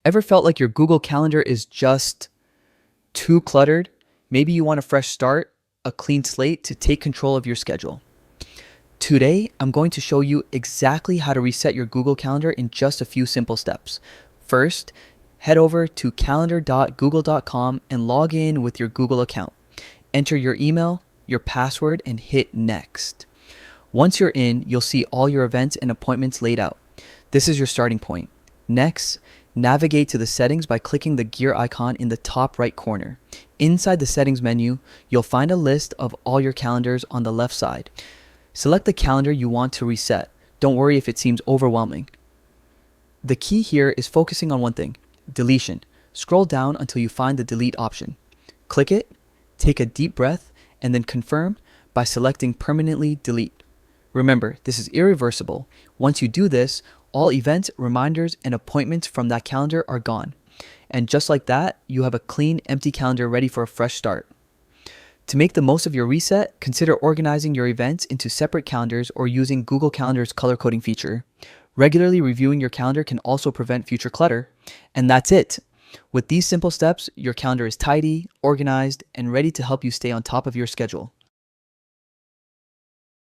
Ever felt like your Google Calendar is just too cluttered? Maybe you want a fresh start, a clean slate to take control of your schedule. Today, I'm going to show you exactly how to reset your Google Calendar in just a few simple steps. First, head over to calendar.google.com and log in with your Google account. Enter your email, your password, and hit next. Once you're in, you'll see all your events and appointments laid out. This is your starting point. Next, navigate to the settings by clicking the gear icon in the top right corner. Inside the settings menu, you'll find a list of all your calendars on the left side. Select the calendar you want to reset. Don't worry if it seems overwhelming. The key here is focusing on one thing: deletion. Scroll down until you find the delete option. Click it, take a deep breath, and then confirm by selecting permanently delete. Remember, this is irreversible. Once you do this, all events, reminders, and appointments from that calendar are gone. And just like that, you have a clean, empty calendar ready for a fresh start. To make the most of your reset, consider organizing your events into separate calendars or using Google Calendar's color coding feature. Regularly reviewing your calendar can also prevent future clutter. And that's it. With these simple steps, your calendar is tidy, organized, and ready to help you stay on top of your schedule.